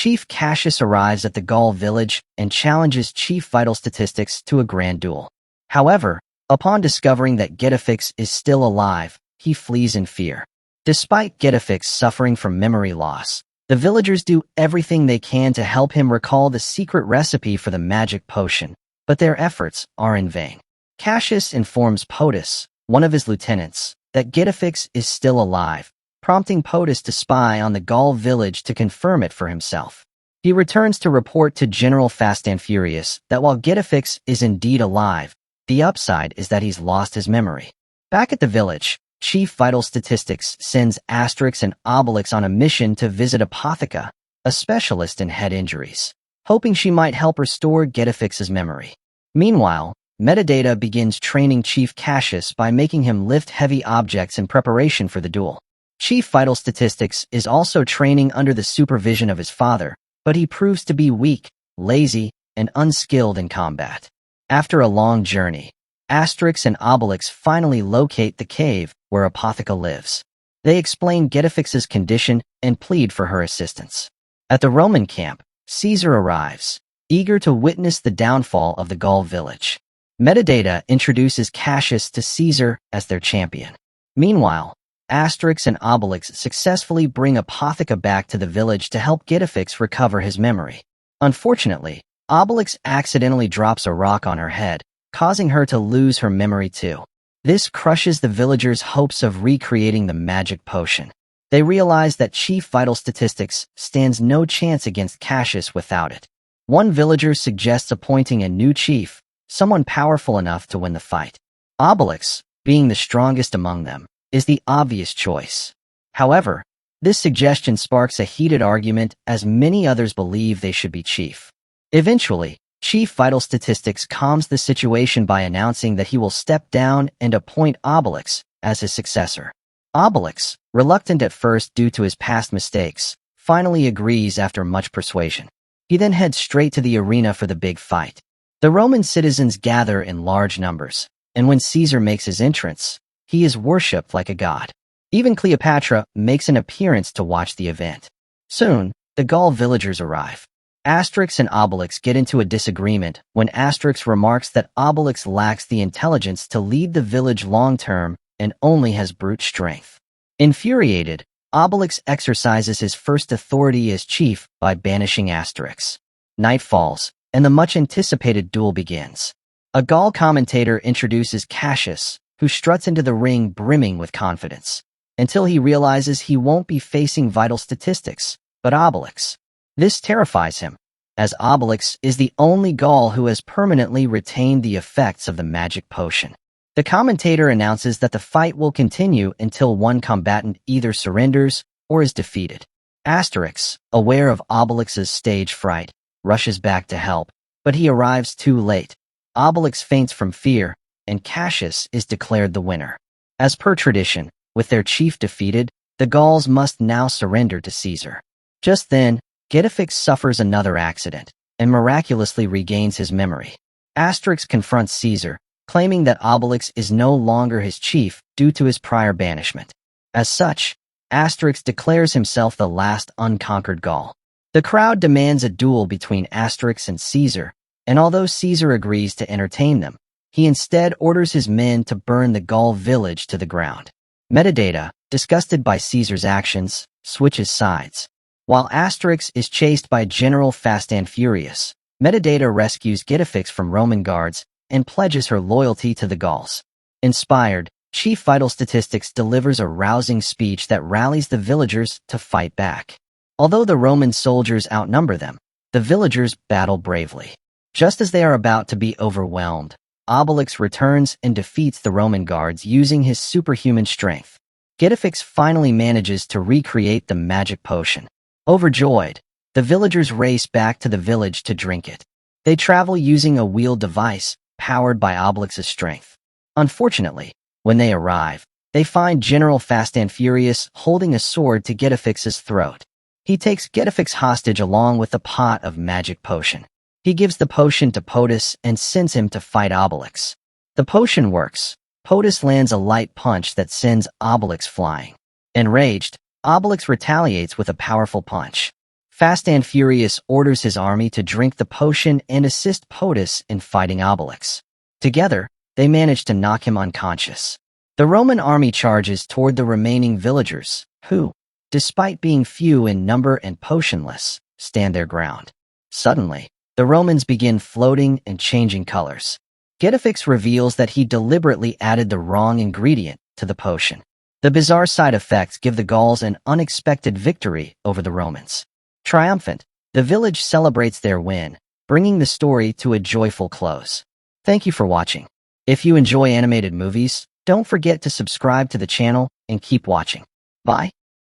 Chief Cassius arrives at the Gaul village and challenges Chief Vital Statistics to a grand duel. However, upon discovering that Getafix is still alive, he flees in fear. Despite Getafix suffering from memory loss, the villagers do everything they can to help him recall the secret recipe for the magic potion, but their efforts are in vain. Cassius informs POTUS, one of his lieutenants, that Getafix is still alive, prompting POTUS to spy on the Gaul village to confirm it for himself. He returns to report to General Fast and Furious that while Getafix is indeed alive, the upside is that he's lost his memory. Back at the village, Chief Vital Statistics sends Asterix and Obelix on a mission to visit Apotheca, a specialist in head injuries, hoping she might help restore Getafix's memory. Meanwhile, Metadata begins training Chief Cassius by making him lift heavy objects in preparation for the duel. Chief Vital Statistics is also training under the supervision of his father, but he proves to be weak, lazy, and unskilled in combat. After a long journey, Asterix and Obelix finally locate the cave where Apotheca lives. They explain Getafix's condition and plead for her assistance. At the Roman camp, Caesar arrives, eager to witness the downfall of the Gaul village. Metadata introduces Cassius to Caesar as their champion. Meanwhile, Asterix and Obelix successfully bring Apotheca back to the village to help Getafix recover his memory. Unfortunately, Obelix accidentally drops a rock on her head, causing her to lose her memory too. This crushes the villagers' hopes of recreating the magic potion. They realize that Chief Vital Statistics stands no chance against Cassius without it. One villager suggests appointing a new chief, someone powerful enough to win the fight. Obelix, being the strongest among them, is the obvious choice. However, this suggestion sparks a heated argument as many others believe they should be chief. Eventually, Chief Vital Statistics calms the situation by announcing that he will step down and appoint Obelix as his successor. Obelix, reluctant at first due to his past mistakes, finally agrees after much persuasion. He then heads straight to the arena for the big fight. The Roman citizens gather in large numbers, and when Caesar makes his entrance, he is worshipped like a god. Even Cleopatra makes an appearance to watch the event. Soon, the Gaul villagers arrive. Asterix and Obelix get into a disagreement when Asterix remarks that Obelix lacks the intelligence to lead the village long-term and only has brute strength. Infuriated, Obelix exercises his first authority as chief by banishing Asterix. Night falls, and the much-anticipated duel begins. A Gaul commentator introduces Cassius, who struts into the ring brimming with confidence, until he realizes he won't be facing Vital Statistics, but Obelix. This terrifies him, as Obelix is the only Gaul who has permanently retained the effects of the magic potion. The commentator announces that the fight will continue until one combatant either surrenders or is defeated. Asterix, aware of Obelix's stage fright, rushes back to help, but he arrives too late. Obelix faints from fear, and Cassius is declared the winner. As per tradition, with their chief defeated, the Gauls must now surrender to Caesar. Just then, Getafix suffers another accident and miraculously regains his memory. Asterix confronts Caesar, claiming that Obelix is no longer his chief due to his prior banishment. As such, Asterix declares himself the last unconquered Gaul. The crowd demands a duel between Asterix and Caesar, and although Caesar agrees to entertain them, he instead orders his men to burn the Gaul village to the ground. Metadata, disgusted by Caesar's actions, switches sides. While Asterix is chased by General Fast and Furious, Metadata rescues Getafix from Roman guards and pledges her loyalty to the Gauls. Inspired, Chief Vital Statistics delivers a rousing speech that rallies the villagers to fight back. Although the Roman soldiers outnumber them, the villagers battle bravely. Just as they are about to be overwhelmed, Obelix returns and defeats the Roman guards using his superhuman strength. Getafix finally manages to recreate the magic potion. Overjoyed, the villagers race back to the village to drink it. They travel using a wheeled device powered by Obelix's strength. Unfortunately, when they arrive, they find General Fast and Furious holding a sword to Getafix's throat. He takes Getafix hostage along with a pot of magic potion. He gives the potion to POTUS and sends him to fight Obelix. The potion works. POTUS lands a light punch that sends Obelix flying. Enraged, Obelix retaliates with a powerful punch. Fast and Furious orders his army to drink the potion and assist POTUS in fighting Obelix. Together, they manage to knock him unconscious. The Roman army charges toward the remaining villagers, who, despite being few in number and potionless, stand their ground. Suddenly, the Romans begin floating and changing colors. Getafix reveals that he deliberately added the wrong ingredient to the potion. The bizarre side effects give the Gauls an unexpected victory over the Romans. Triumphant, the village celebrates their win, bringing the story to a joyful close. Thank you for watching. If you enjoy animated movies, don't forget to subscribe to the channel and keep watching. Bye.